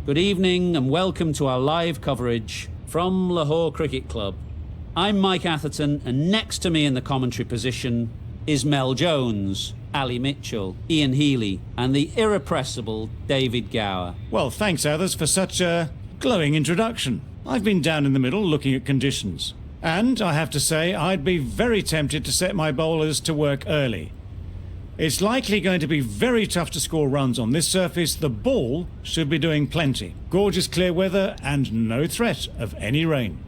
Good evening and welcome to our live coverage from Lahore Cricket Club. I'm Mike Atherton, and next to me in the commentary position is Mel Jones, Ali Mitchell, Ian Healy and the irrepressible David Gower. Well, thanks, Athers, for such a glowing introduction. I've been down in the middle looking at conditions. And I have to say, I'd be very tempted to set my bowlers to work early. It's likely going to be very tough to score runs on this surface. The ball should be doing plenty. Gorgeous clear weather and no threat of any rain.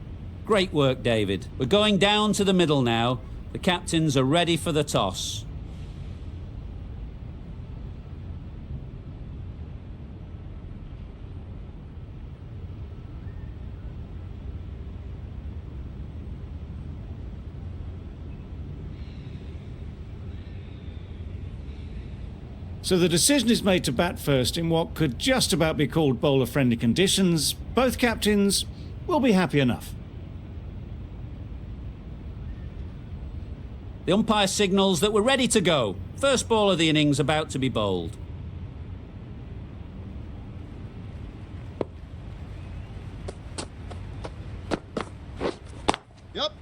Great work, David. We're going down to the middle now. The captains are ready for the toss. So the decision is made to bat first in what could just about be called bowler-friendly conditions. Both captains will be happy enough. The umpire signals that we're ready to go. First ball of the innings about to be bowled. Yep.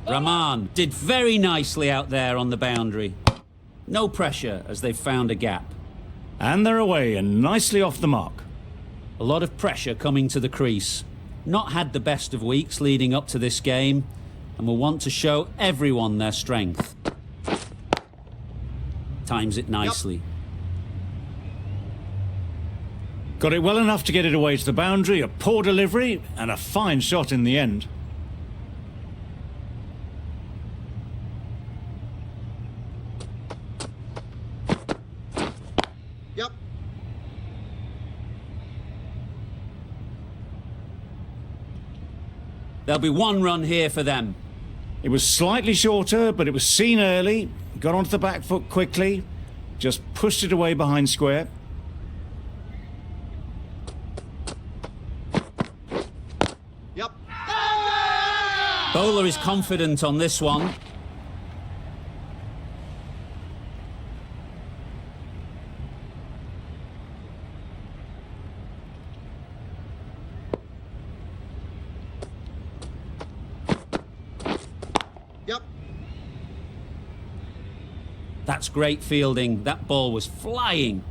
Rahman did very nicely out there on the boundary. No pressure as they've found a gap. And they're away and nicely off the mark. A lot of pressure coming to the crease. Not had the best of weeks leading up to this game, and will want to show everyone their strength. Times it nicely. Got it well enough to get it away to the boundary, a poor delivery and a fine shot in the end. Yep. There'll be one run here for them. It was slightly shorter, but it was seen early, got onto the back foot quickly, just pushed it away behind square. Yep. Bowler is confident on this one. Yep. That's great fielding. That ball was flying.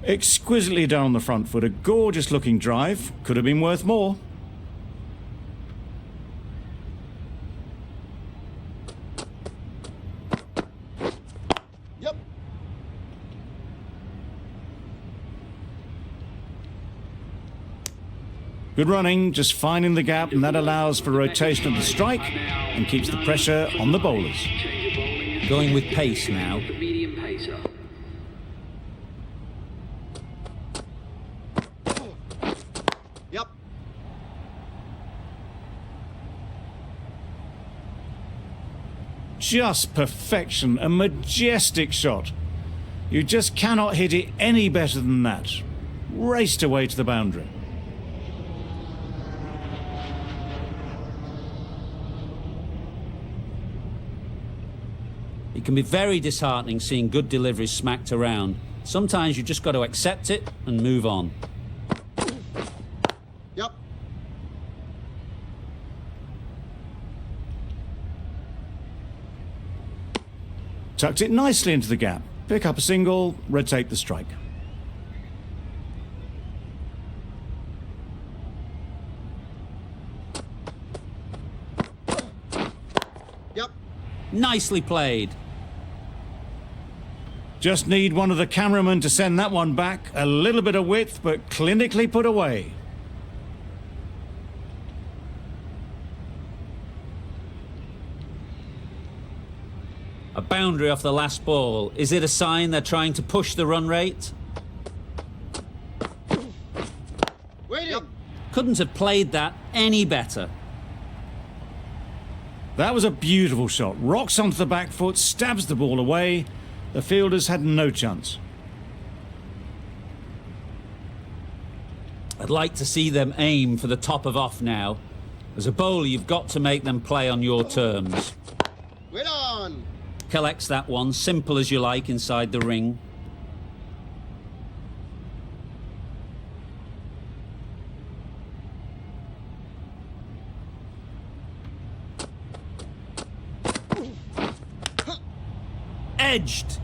Exquisitely down on the front foot, a gorgeous looking drive. Could have been worth more. Yep. Good running, just finding the gap, and that allows for rotation of the strike and keeps the pressure on the bowlers. Going with pace now. Medium pacer. Yep. Just perfection, a majestic shot. You just cannot hit it any better than that. Raced away to the boundary. It can be very disheartening seeing good deliveries smacked around. Sometimes you just got to accept it and move on. Yep. Tucked it nicely into the gap. Pick up a single, rotate the strike. Yep. Nicely played. Just need one of the cameramen to send that one back. A little bit of width, but clinically put away. A boundary off the last ball. Is it a sign they're trying to push the run rate? Waiting. Yep. Couldn't have played that any better. That was a beautiful shot. Rocks onto the back foot, stabs the ball away. The fielders had no chance. I'd like to see them aim for the top of off now. As a bowler, you've got to make them play on your terms. Wait on. Collects that one, simple as you like, inside the ring. Edged.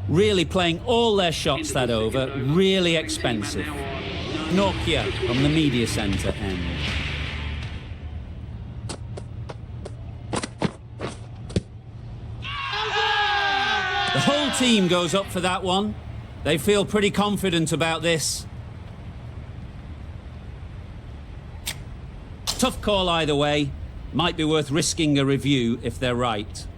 Really playing all their shots that over. Really expensive. 𝗺𝘁𝗵𝗵 from the media centre end. The whole team goes up for that one. They feel pretty confident about this. Tough call either way. Might be worth risking a review if they're right.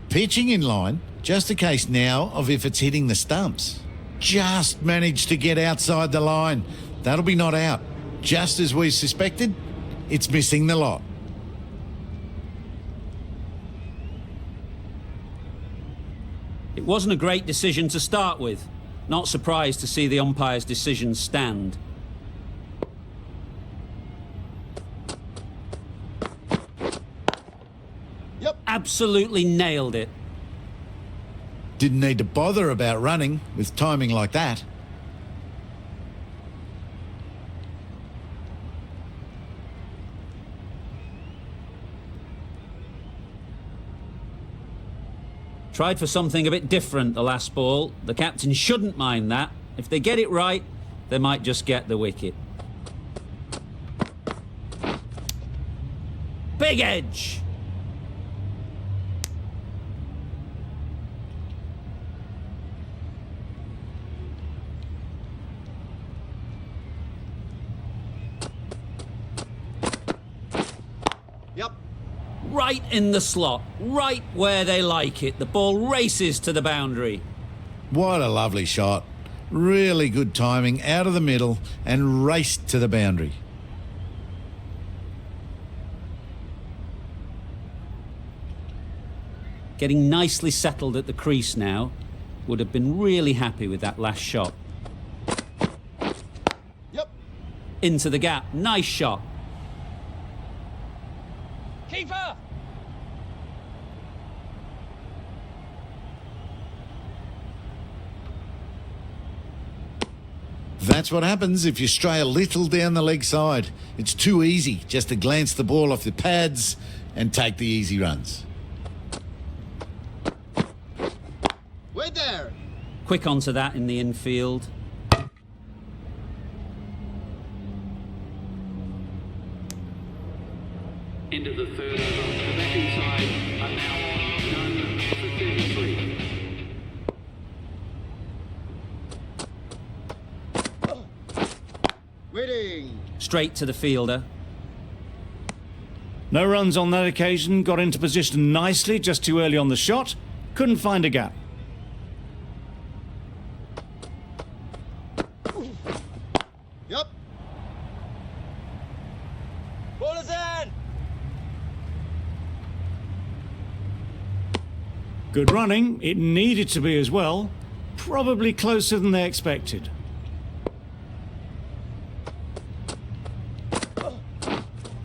Pitching in line, just a case now of if it's hitting the stumps. Just managed to get outside the line. That'll be not out. Just as we suspected, it's missing the lot. It wasn't a great decision to start with. Not surprised to see the umpire's decision stand. Yep. Absolutely nailed it. Didn't need to bother about running with timing like that. Tried for something a bit different the last ball. The captain shouldn't mind that. If they get it right, they might just get the wicket. Big edge. Yep. Right in the slot, right where they like it. The ball races to the boundary. What a lovely shot. Really good timing out of the middle and raced to the boundary. Getting nicely settled at the crease now. Would have been really happy with that last shot. Yep. Into the gap, nice shot. Keeper! That's what happens if you stray a little down the leg side. It's too easy just to glance the ball off the pads and take the easy runs. Wait there. Quick onto that in the infield. End of the third over. The batting side are now done for 33. Waiting. Straight to the fielder. No runs on that occasion, got into position nicely just too early on the shot. Couldn't find a gap. Yep. Ball is in! Good running, it needed to be as well. Probably closer than they expected.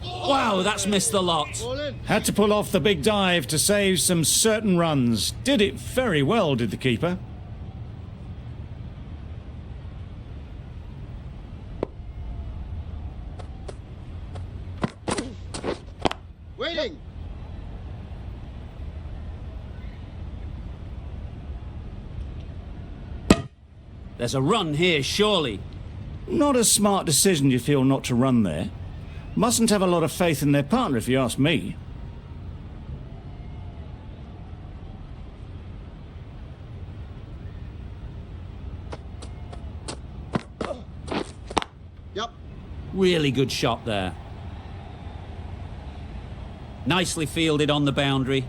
Wow, that's missed the lot. Ball in. Had to pull off the big dive to save some certain runs. Did it very well, did the keeper. Waiting. There's a run here, surely. Not a smart decision, you feel, not to run there. Mustn't have a lot of faith in their partner, if you ask me. Yep. Really good shot there. Nicely fielded on the boundary.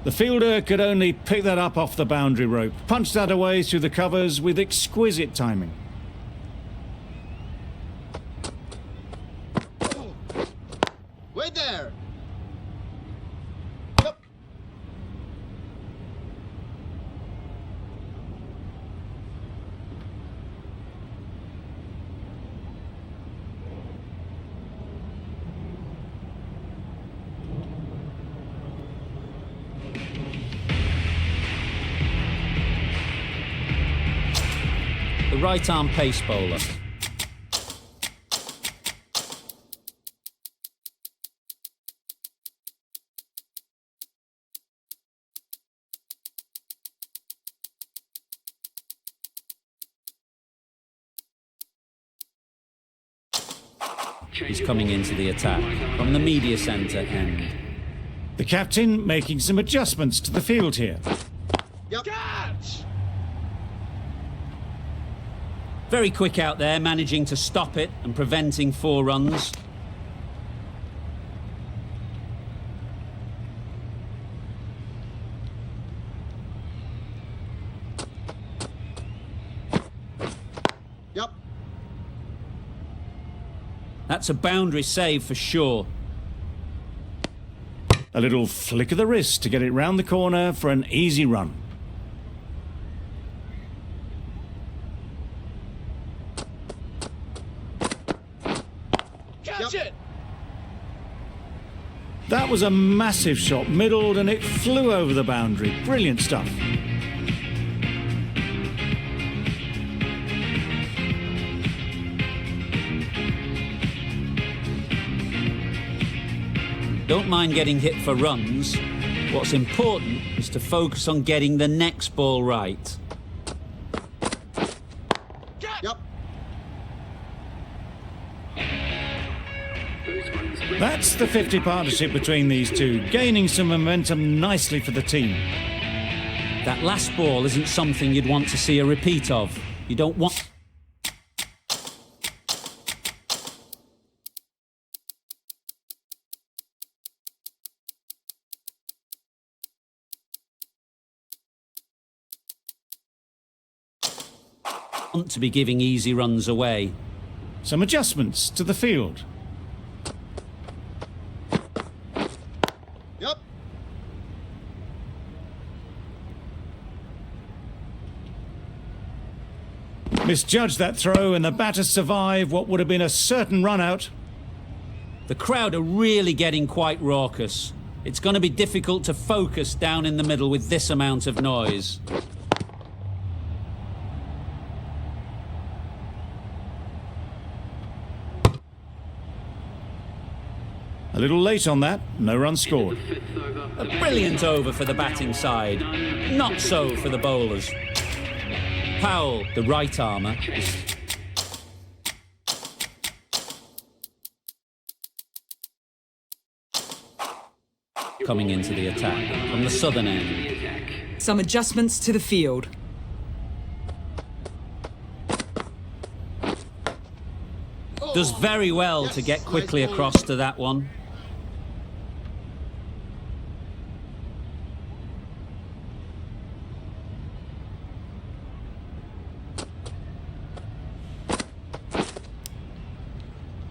The fielder could only pick that up off the boundary rope. Punched that away through the covers with exquisite timing. Wait there. Yep. the right-arm pace bowler. He's coming into the attack from the media centre end. The captain making some adjustments to the field here. Yep. Catch! Very quick out there, managing to stop it and preventing 4 runs. Yep. That's a boundary save for sure. A little flick of the wrist to get it round the corner for an easy run. Catch Yep. it! That was a massive shot, middled, and it flew over the boundary. Brilliant stuff. Don't mind getting hit for runs. What's important is to focus on getting the next ball right. Yep. That's the 50 partnership between these two, gaining some momentum nicely for the team. That last ball isn't something you'd want to see a repeat of. You don't want... to be giving easy runs away. Some adjustments to the field. Yep. Misjudged that throw, and the batter survived what would have been a certain run out. The crowd are really getting quite raucous. It's going to be difficult to focus down in the middle with this amount of noise. A little late on that, no run scored. A brilliant over for the batting side. Not so for the bowlers. Powell, the right armour, is coming into the attack from the southern end. Some adjustments to the field. Does very well to get quickly across to that one.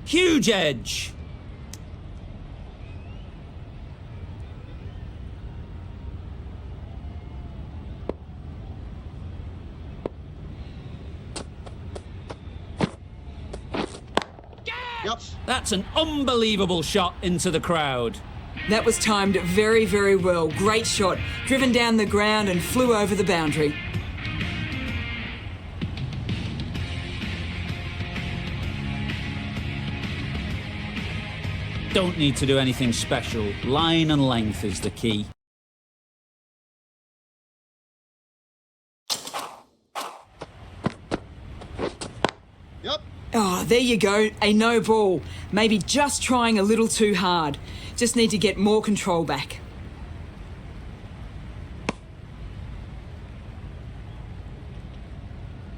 Huge edge. Yep. That's an unbelievable shot into the crowd. That was timed very, very well. Great shot. Driven down the ground and flew over the boundary. Don't need to do anything special. Line and length is the key. Yep. Oh, there you go. A no ball. Maybe just trying a little too hard. Just need to get more control back.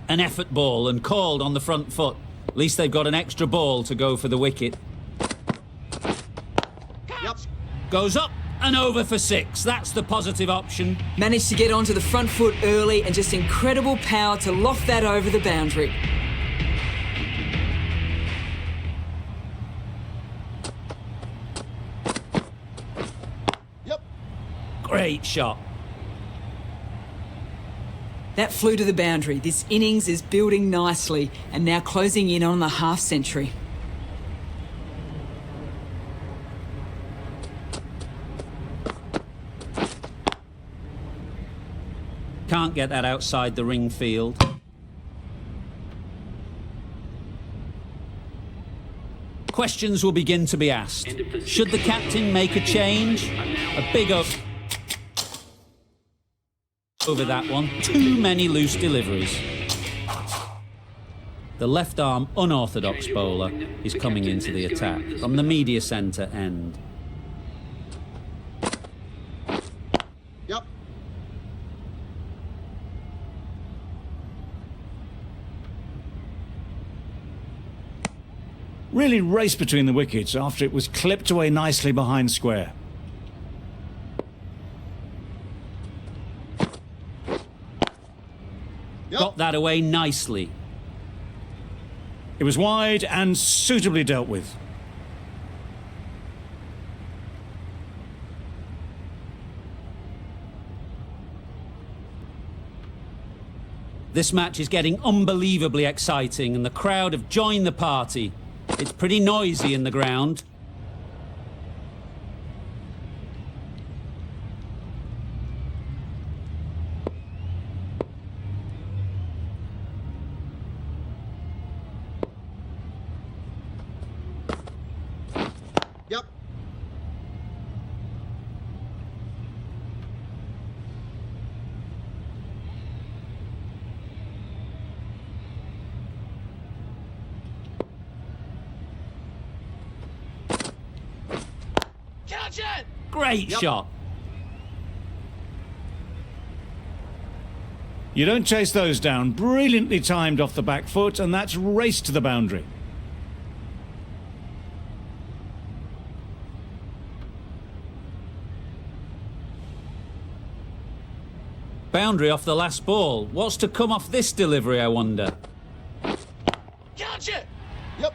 An effort ball and called on the front foot. At least they've got an extra ball to go for the wicket. Yep. Goes up and over for 6. That's the positive option. Managed to get onto the front foot early and just incredible power to loft that over the boundary. Yep. Great shot. That flew to the boundary. This innings is building nicely and now closing in on the half century. Can't get that outside the ring field. Questions will begin to be asked. Should the captain make a change? A big over that one. Too many loose deliveries. The left-arm unorthodox bowler is coming into the attack from the media centre end. Yep. Really raced between the wickets after it was clipped away nicely behind square. Yep. Got that away nicely. It was wide and suitably dealt with. This match is getting unbelievably exciting and the crowd have joined the party. It's pretty noisy in the ground. Yep. Catch it! Great shot. You don't chase those down. Brilliantly timed off the back foot, and that's raced to the boundary. Boundary off the last ball. What's to come off this delivery, I wonder? Catch it! Yep.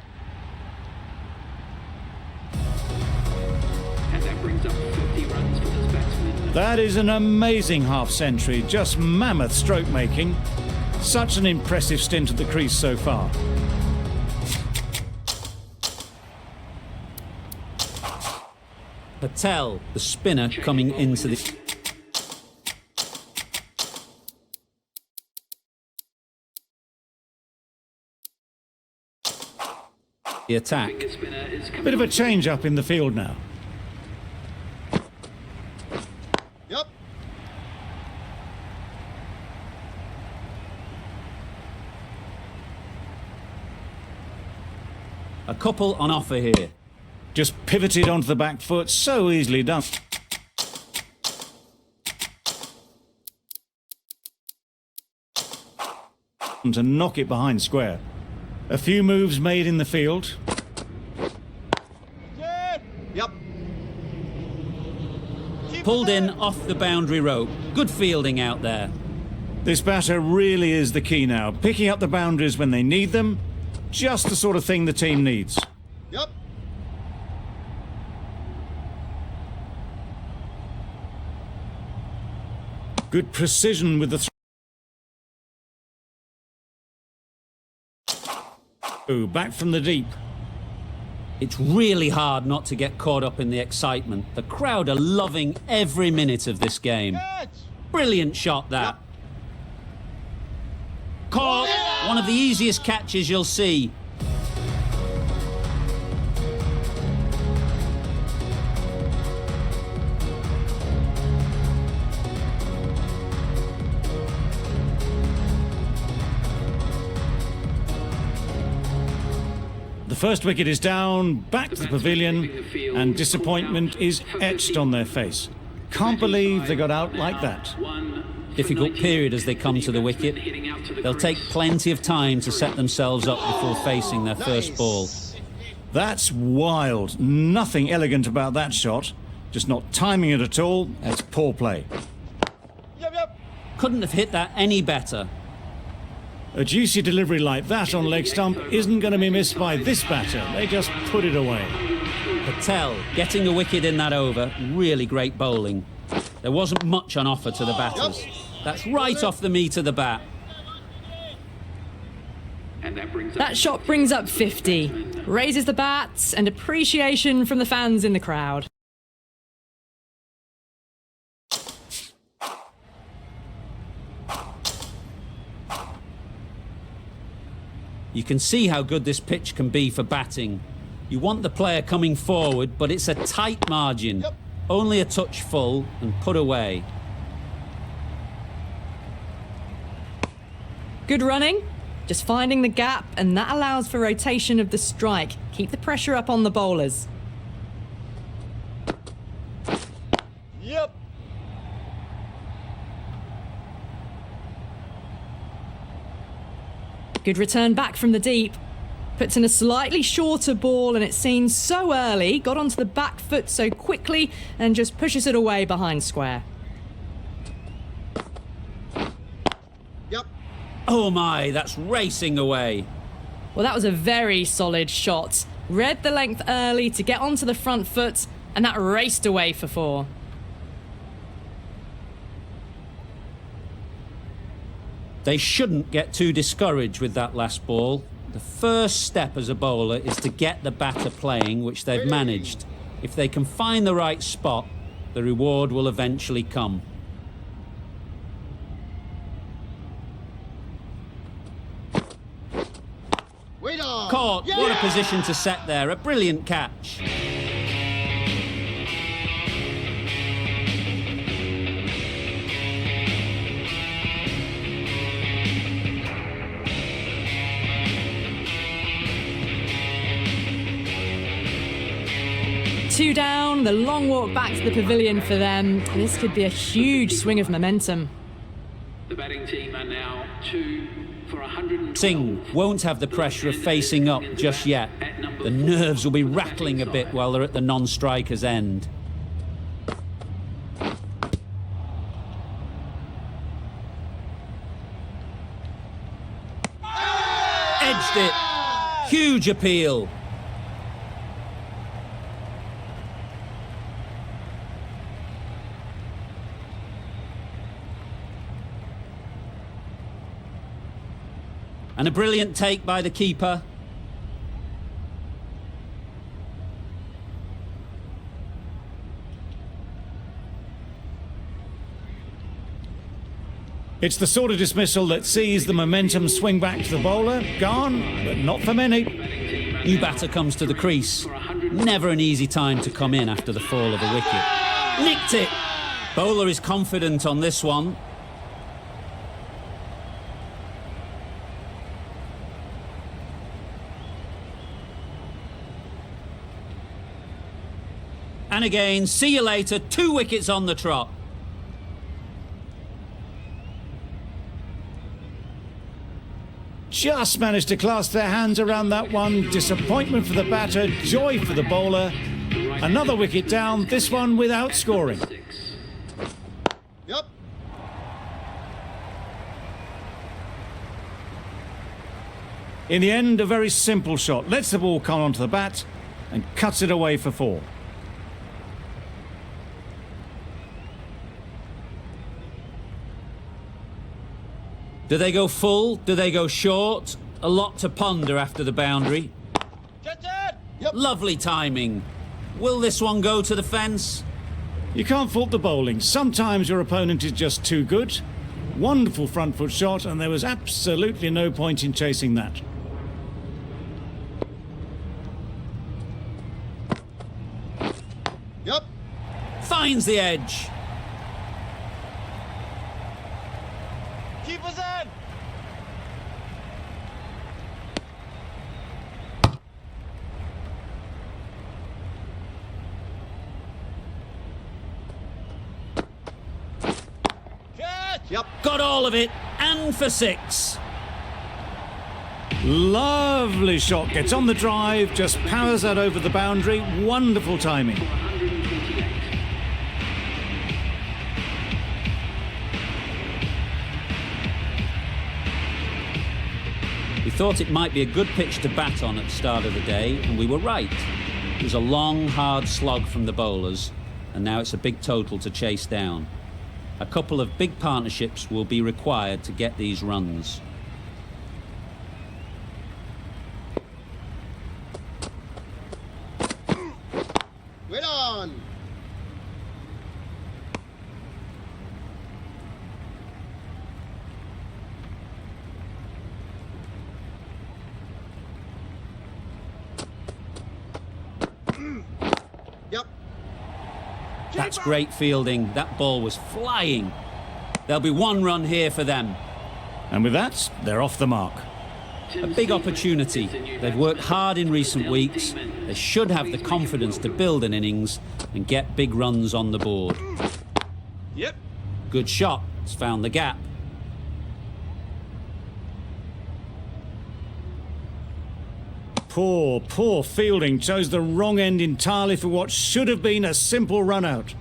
And that brings up 50 runs for this batsman. That is an amazing half-century. Just mammoth stroke making. Such an impressive stint at the crease so far. Patel, the spinner, coming into the... the attack. Finger spinner is coming Bit of a on. change-up in the field now. Yep. A couple on offer here. Just pivoted onto the back foot, so easily done. To knock it behind square. A few moves made in the field. Yep. Pulled in off the boundary rope. Good fielding out there. This batter really is the key now. Picking up the boundaries when they need them. Just the sort of thing the team needs. Yep. Good precision with the throw. Back from the deep. It's really hard not to get caught up in the excitement. The crowd are loving every minute of this game. Brilliant shot, that. Caught. One of the easiest catches you'll see. The first wicket is down, back to the pavilion, and disappointment is etched on their face. Can't believe they got out like that. Difficult period as they come to the wicket. They'll take plenty of time to set themselves up before facing their first ball. That's wild. Nothing elegant about that shot. Just not timing it at all. That's poor play. Yep. Couldn't have hit that any better. A juicy delivery like that on leg stump isn't going to be missed by this batter. They just put it away. Patel getting the wicket in that over. Really great bowling. There wasn't much on offer to the batters. That's right off the meat of the bat. And That shot brings up 50. Raises the bats and appreciation from the fans in the crowd. You can see how good this pitch can be for batting. You want the player coming forward, but it's a tight margin. Yep. Only a touch full and put away. Good running. Just finding the gap, and that allows for rotation of the strike. Keep the pressure up on the bowlers. Yep. Good return back from the deep. Puts in a slightly shorter ball, and it's seen so early, got onto the back foot so quickly, and just pushes it away behind square. Yep. Oh my, that's racing away. Well, that was a very solid shot. Read the length early to get onto the front foot, and that raced away for 4. They shouldn't get too discouraged with that last ball. The first step as a bowler is to get the batter playing, which they've managed. If they can find the right spot, the reward will eventually come. Wait on. Caught. Yeah. What a position to set there. A brilliant catch. Two down, the long walk back to the pavilion for them. This could be a huge swing of momentum. The batting team are now 2 for 112. Singh won't have the pressure of facing up just yet. The nerves will be rattling a bit while they're at the non-striker's end. Edged it. Huge appeal. And a brilliant take by the keeper. It's the sort of dismissal that sees the momentum swing back to the bowler. Gone, but not for many. New batter comes to the crease. Never an easy time to come in after the fall of a wicket. Nicked it. Bowler is confident on this one. And again, see you later, 2 wickets on the trot. Just managed to clasp their hands around that one. Disappointment for the batter, joy for the bowler. Another wicket down, this one without scoring. Yep. In the end, a very simple shot. Lets the ball come onto the bat and cuts it away for 4. Do they go full? Do they go short? A lot to ponder after the boundary. Get it! Yep. Lovely timing. Will this one go to the fence? You can't fault the bowling. Sometimes your opponent is just too good. Wonderful front foot shot, and there was absolutely no point in chasing that. Yep. Finds the edge. Keep us in! Catch! Yep. Got all of it, and for 6. Lovely shot. Gets on the drive, just powers that over the boundary. Wonderful timing. 128. We thought it might be a good pitch to bat on at the start of the day, and we were right. It was a long, hard slog from the bowlers, and now it's a big total to chase down. A couple of big partnerships will be required to get these runs. Wait on. That's great fielding. That ball was flying. There'll be one run here for them. And with that, they're off the mark. A big opportunity. They've worked hard in recent weeks. They should have the confidence to build an innings and get big runs on the board. Yep. Good shot. It's found the gap. Poor fielding. Chose the wrong end entirely for what should have been a simple run out.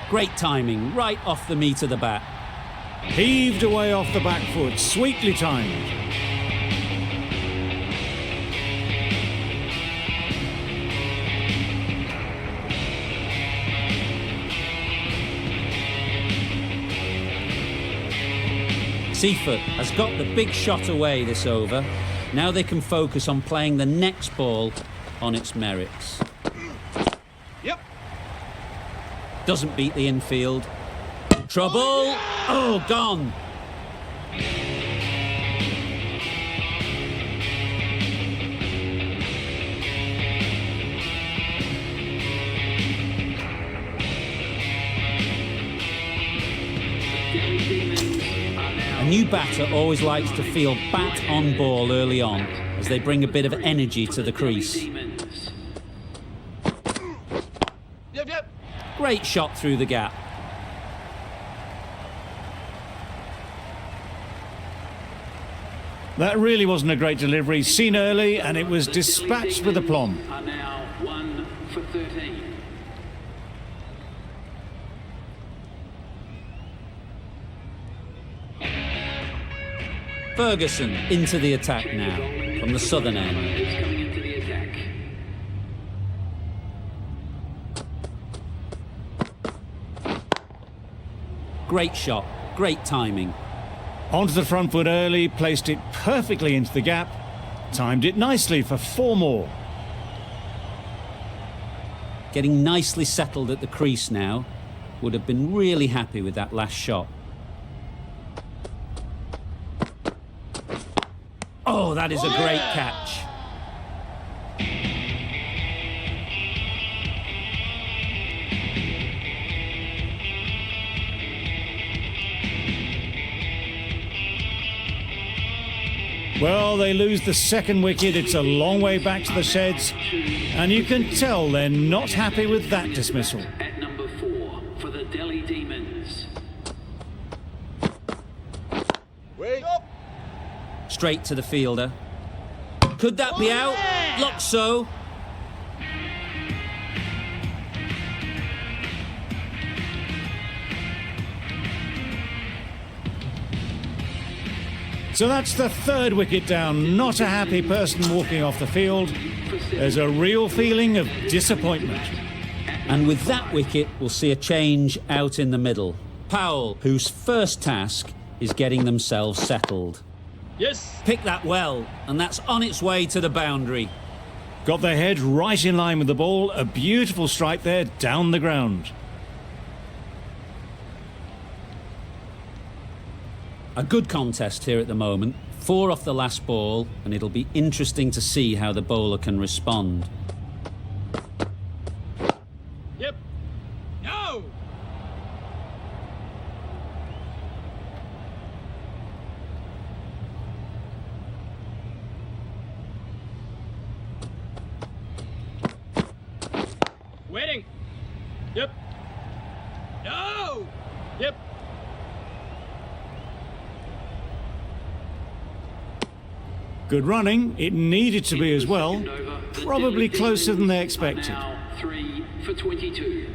Great timing, right off the meat of the bat. Heaved away off the back foot, sweetly timed. 𝗺𝗺𝗵 has got the big shot away this over. Now they can focus on playing the next ball on its merits. Yep. Doesn't beat the infield. Trouble! Oh, gone! A new batter always likes to feel bat on ball early on as they bring a bit of energy to the crease. Yep. Great shot through the gap. That really wasn't a great delivery. Seen early, and it was dispatched with aplomb. Are now 1 for 13. Ferguson into the attack now from the southern end. Is coming into the attack. Great shot, great timing. Onto the front foot early, placed it perfectly into the gap, timed it nicely for 4 more. Getting nicely settled at the crease now. Would have been really happy with that last shot. Oh, that is a great catch. Well, they lose the second wicket. It's a long way back to the sheds, and you can tell they're not happy with that dismissal. At number 4 for the Delhi Demons. Wait up. Straight to the fielder. Could that be out? Looks so. So that's the third wicket down. Not a happy person walking off the field. There's a real feeling of disappointment. And with that wicket, we'll see a change out in the middle. Powell, whose first task is getting themselves settled. Yes. Pick that well, and that's on its way to the boundary. Got their head right in line with the ball. A beautiful strike there down the ground. A good contest here at the moment. 4 off the last ball, and it'll be interesting to see how the bowler can respond. Yep. No. Waiting. Yep. No. Yep. Good running. It needed to be as well. Probably closer than they expected. Now 3 for 22.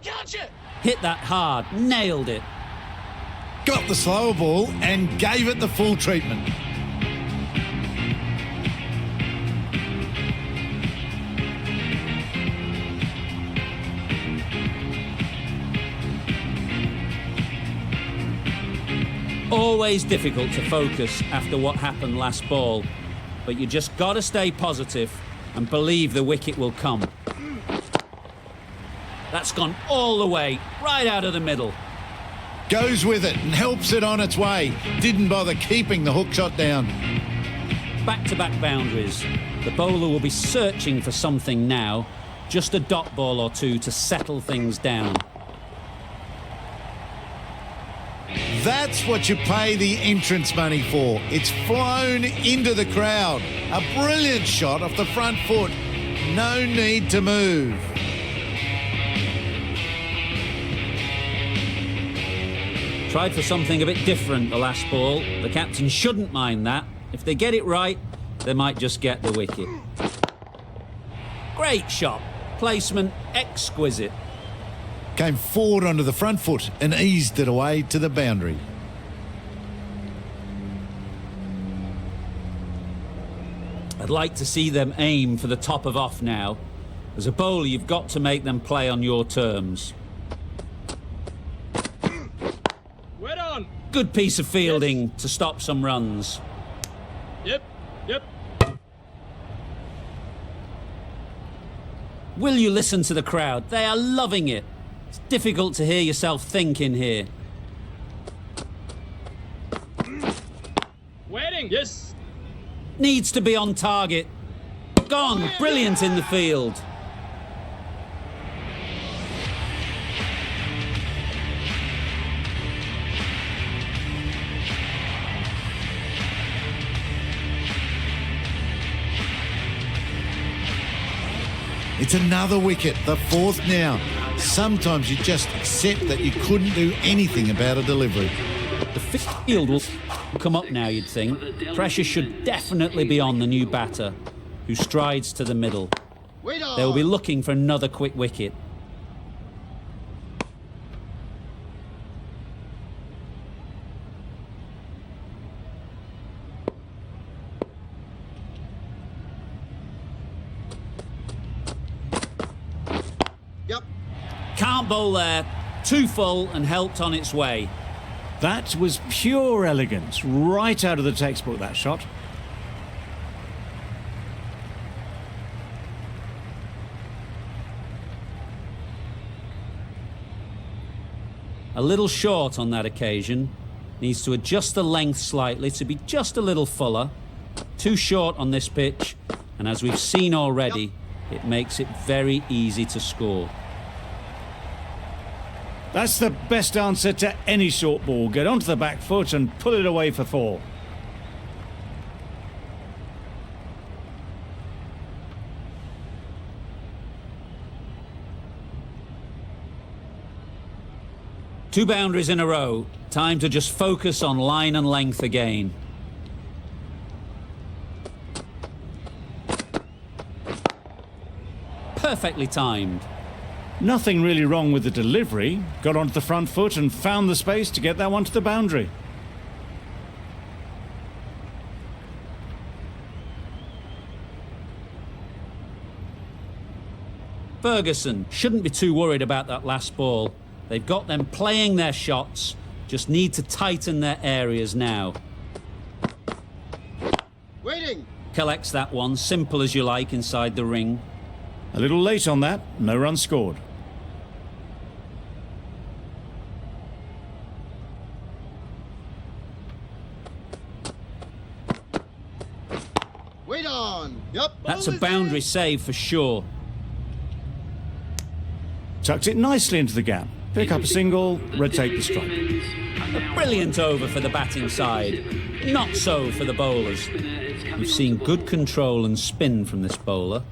Gotcha. Hit that hard, nailed it. Got the slower ball and gave it the full treatment. Always difficult to focus after what happened last ball. but you just got to stay positive and believe the wicket will come. That's gone all the way, right out of the middle. Goes with it and helps it on its way. Didn't bother keeping the hook shot down. Back-to-back boundaries. The bowler will be searching for something now. Just a dot ball or two to settle things down. That's what you pay the entrance money for. It's flown into the crowd. A brilliant shot off the front foot. No need to move. Tried for something a bit different the last ball. The captain shouldn't mind that. If they get it right, they might just get the wicket. Great shot. Placement exquisite. Came forward onto the front foot and eased it away to the boundary. I'd like to see them aim for the top of off now. As a bowler, you've got to make them play on your terms. Wait on. Good piece of fielding to stop some runs. Yep. Yep. Will you listen to the crowd? They are loving it. It's difficult to hear yourself think in here. Waiting. Yes. Needs to be on target. Gone. Brilliant in the field. It's another wicket, the fourth now. Sometimes you just accept that you couldn't do anything about a delivery. The field will come up now, you'd think. Pressure should definitely be on the new batter, who strides to the middle. Wait on. They'll be looking for another quick wicket. Yep. Can't bowl there. Too full and helped on its way. That was pure elegance, right out of the textbook, that shot. A little short on that occasion. Needs to adjust the length slightly to be just a little fuller. Too short on this pitch, and as we've seen already, it makes it very easy to score. That's the best answer to any short ball. Get onto the back foot and pull it away for four. Two boundaries in a row. Time to just focus on line and length again. Perfectly timed. Nothing really wrong with the delivery. Got onto the front foot and found the space to get that one to the boundary. Ferguson shouldn't be too worried about that last ball. They've got them playing their shots, just need to tighten their areas now. Waiting. Collects that one, simple as you like, inside the ring. A little late on that, no run scored. Wait on. Yep. That's a ball is boundary in. save for sure. Tucked it nicely into the gap. Pick up a single, retake the strike. A brilliant over for the batting side. Not so for the bowlers. We've seen good control and spin from this bowler.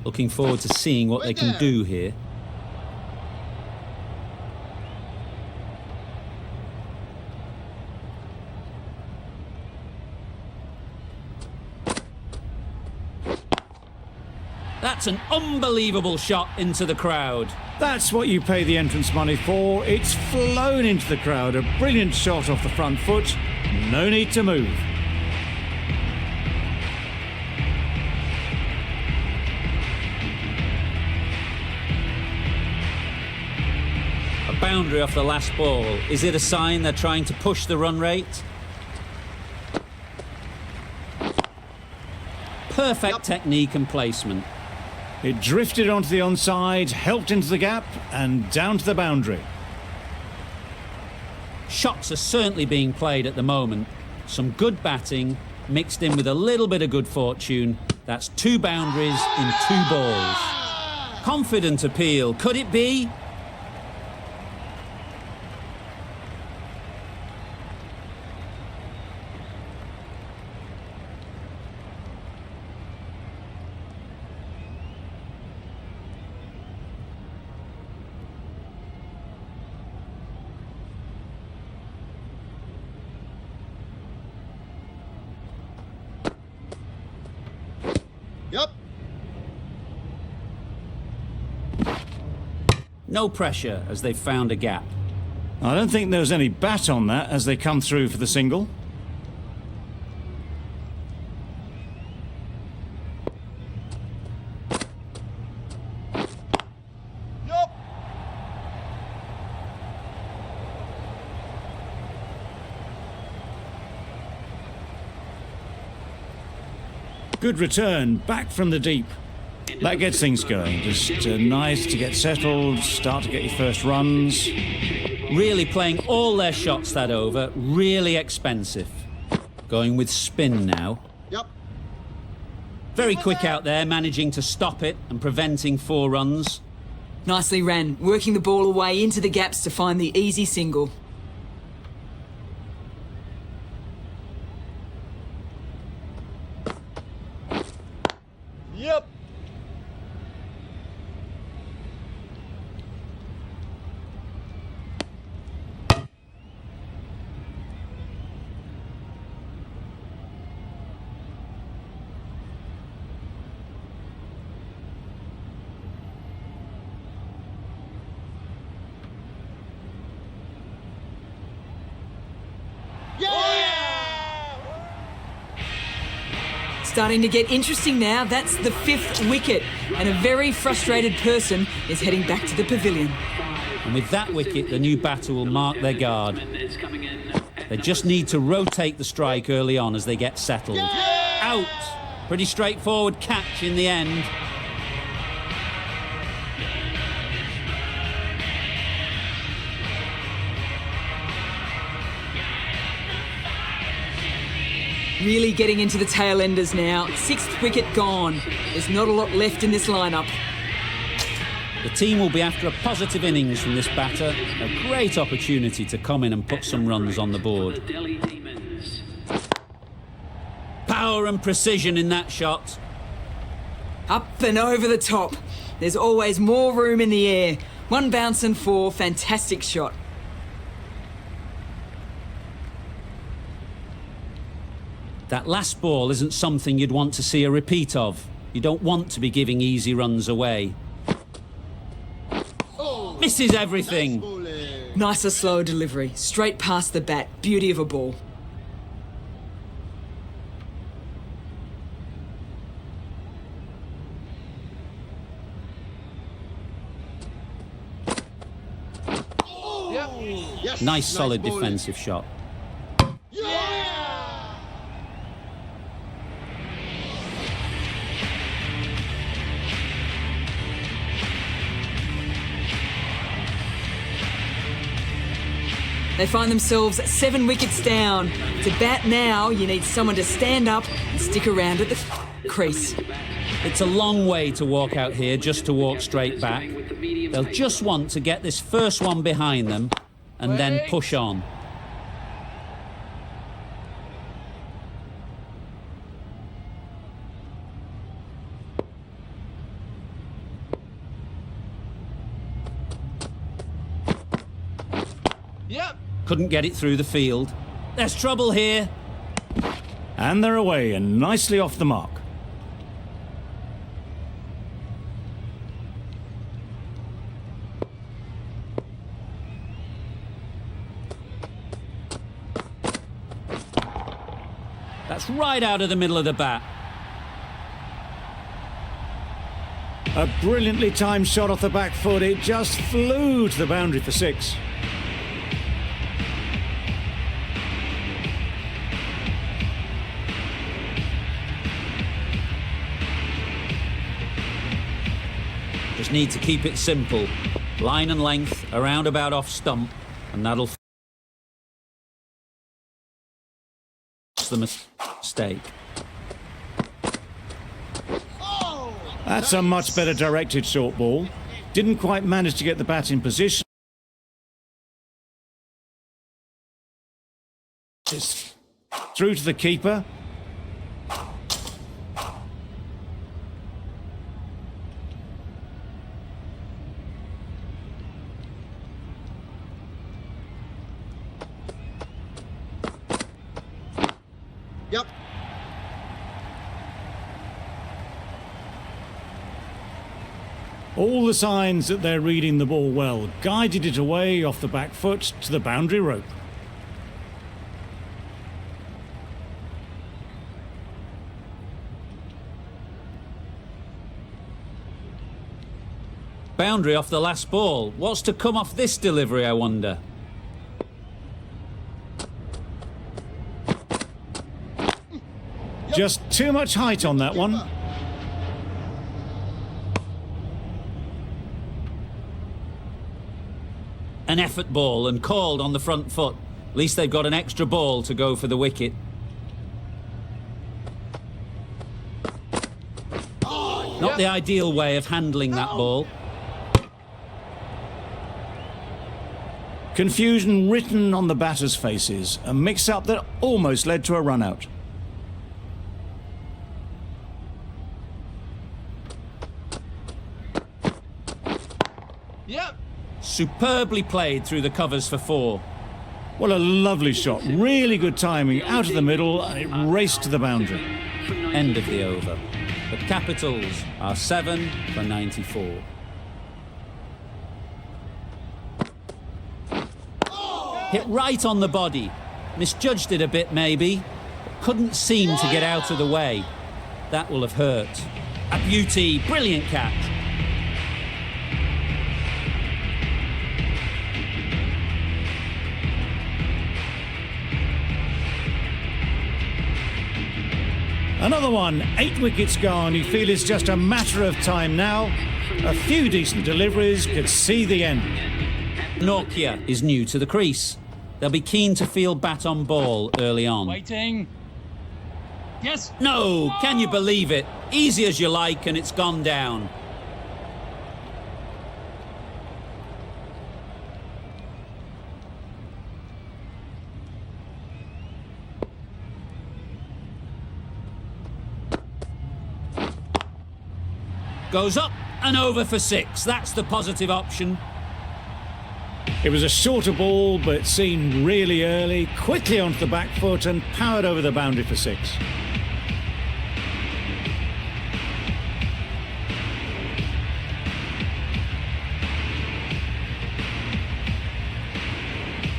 Looking forward to seeing what they can do here. That's an unbelievable shot into the crowd. That's what you pay the entrance money for. It's flown into the crowd. A brilliant shot off the front foot. No need to move. A boundary off the last ball. Is it a sign they're trying to push the run rate? perfect technique and placement. It drifted onto the onside, helped into the gap, and down to the boundary. Shots are certainly being played at the moment. Some good batting, mixed in with a little bit of good fortune. That's 2 boundaries in 2 balls. Confident appeal, could it be? Yep. No pressure as they've found a gap. I don't think there was any bat on that as they come through for the single. Yep. Good return, back from the deep. That gets things going. Just nice to get settled, start to get your first runs. Really playing all their shots that over, really expensive. Going with spin now. Yep. Very quick out there, managing to stop it and preventing 4 runs. Nicely ran, working the ball away into the gaps to find the easy single. Yep. Starting to get interesting now. That's the 5th wicket, and a very frustrated person is heading back to the pavilion. And with that wicket, the new batter will mark their guard. They just need to rotate the strike early on as they get settled. Out! Pretty straightforward catch in the end. Really getting into the tail enders now. 6th wicket gone. There's not a lot left in this lineup. The team will be after a positive innings from this batter. A great opportunity to come in and put some runs on the board. Power and precision in that shot. Up and over the top. There's always more room in the air. 1 bounce and 4. Fantastic shot. That last ball isn't something you'd want to see a repeat of. You don't want to be giving easy runs away. Misses everything. Nicer, slower delivery. Straight past the bat. Beauty of a ball. Yes. Nice solid ball. defensive shot. They find themselves 7 wickets down. To bat now, you need someone to stand up and stick around at the crease. It's a long way to walk out here just to walk straight back. They'll just want to get this first one behind them and then push on. Yep. Couldn't get it through the field. There's trouble here. And they're away and nicely off the mark. That's right out of the middle of the bat. A brilliantly timed shot off the back foot. It just flew to the boundary for 6. Just need to keep it simple. Line and length, around about off stump, and that'll force the mistake. That's a much better directed short ball. Didn't quite manage to get the bat in position. It's through to the keeper. Yep. All the signs that they're reading the ball well. Guided it away off the back foot to the boundary rope. Boundary off the last ball. What's to come off this delivery, I wonder? Just too much height on that one. An effort ball and called on the front foot. At least they've got an extra ball to go for the wicket. Not the ideal way of handling that ball. Confusion written on the batters' faces. A mix-up that almost led to a run-out. Yep. Superbly played through the covers for 4. What a lovely shot. Really good timing. Out of the middle, and it raced to the boundary. End of the over. But Capitals are 7 for 94. Hit right on the body. Misjudged it a bit, maybe. Couldn't seem to get out of the way. That will have hurt. A beauty. Brilliant catch. Another one, 8 wickets gone. You feel it's just a matter of time now. A few decent deliveries could see the end. 𝗺𝘁𝗵 is new to the crease. They'll be keen to feel bat on ball early on. Waiting. Yes. No, can you believe it? Easy as you like, and it's gone down. Goes up and over for 6. That's the positive option. It was a shorter ball, but seen really early, quickly onto the back foot and powered over the boundary for 6.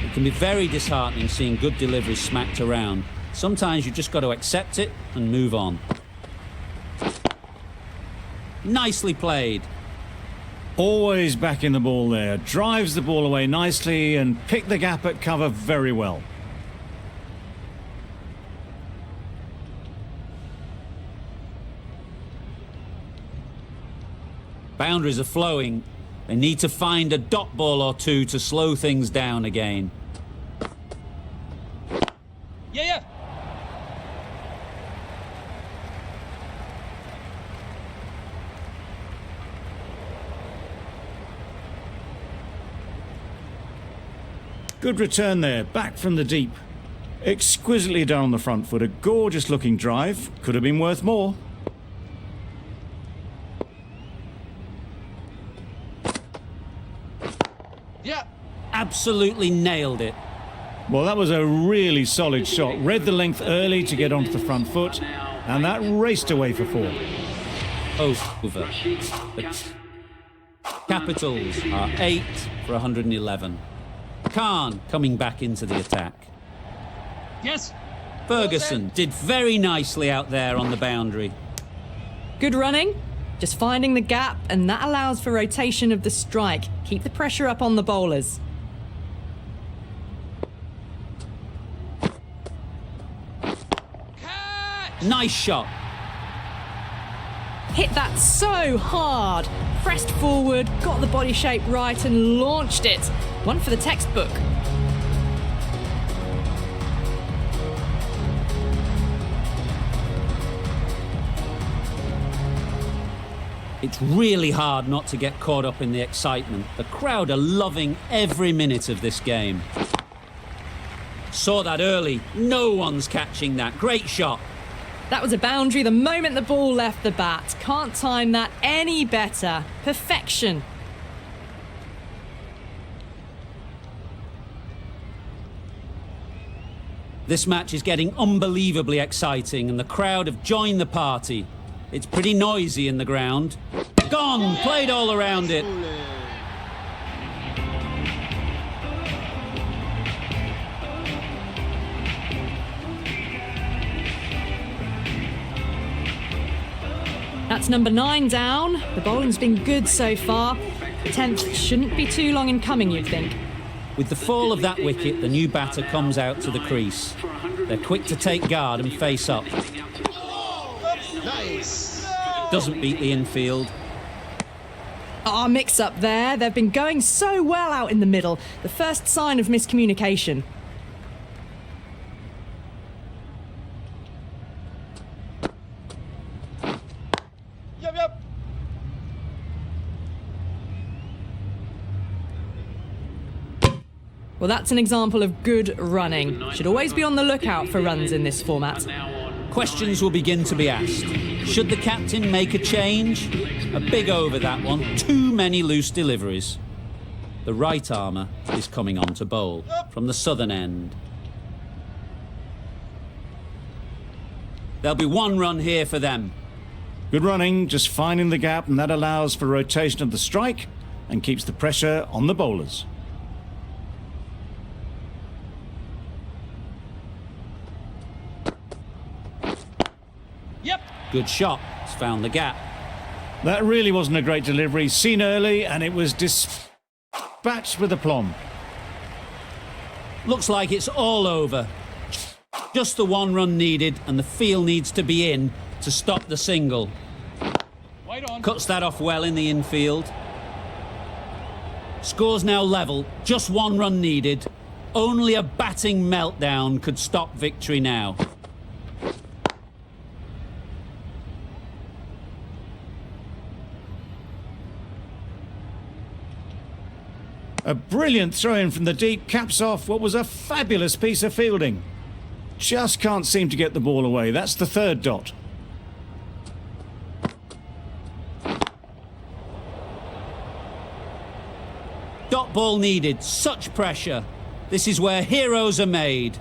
It can be very disheartening seeing good deliveries smacked around. Sometimes you just got to accept it and move on. Nicely played. Always backing the ball there. Drives the ball away nicely and picked the gap at cover very well. Boundaries are flowing. They need to find a dot ball or two to slow things down again. Yeah. Good return there, back from the deep. Exquisitely done on the front foot. A gorgeous looking drive. Could have been worth more. Yeah. Absolutely nailed it. Well, that was a really solid shot. Read the length early to get onto the front foot, and that raced away for 4. Over. The Capitals are 8 for 111. Khan coming back into the attack. Yes. Ferguson did very nicely out there on the boundary. Good running, just finding the gap, and that allows for rotation of the strike. Keep the pressure up on the bowlers. Nice shot. hit that so hard. Pressed forward, got the body shape right and launched it. One for the textbook. It's really hard not to get caught up in the excitement. The crowd are loving every minute of this game. Saw that early. No one's catching that. Great shot. That was a boundary the moment the ball left the bat. Can't time that any better. Perfection. This match is getting unbelievably exciting and the crowd have joined the party. It's pretty noisy in the ground. Gone! Played all around it. That's number 9 down. The bowling's been good so far. The 10th shouldn't be too long in coming, you'd think. With the fall of that wicket, the new batter comes out to the crease. They're quick to take guard and face up. Nice. Doesn't beat the infield. Mix up there. They've been going so well out in the middle. The first sign of miscommunication. Yep, yep. Well, that's an example of good running. Should always be on the lookout for runs in this format. Questions will begin to be asked. Should the captain make a change? A big over, that one. Too many loose deliveries. The right armour is coming on to bowl from the southern end. There'll be 1 run here for them. Good running, just finding the gap, and that allows for rotation of the strike and keeps the pressure on the bowlers. Yep. Good shot. It's found the gap. That really wasn't a great delivery. Seen early, and it was dispatched with aplomb. Looks like it's all over. Just the 1 run needed, and the field needs to be in to stop the single. Wait on. Cuts that off well in the infield. Score's now level. Just 1 run needed. Only a batting meltdown could stop victory now. A brilliant throw-in from the deep caps off what was a fabulous piece of fielding. Just can't seem to get the ball away. That's the 3rd dot. Dot ball needed. Such pressure. This is where heroes are made.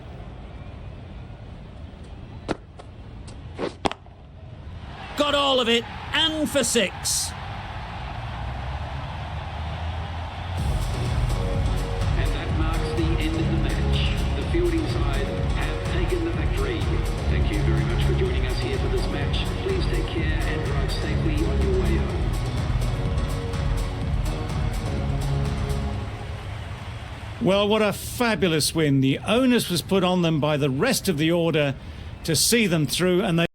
Got all of it, and for 6. And that marks the end of the match. The fielding side have taken the victory. Thank you very much for joining us here for this match. Please take care and drive safely on your way home. Well, what a fabulous win. The onus was put on them by the rest of the order to see them through, and they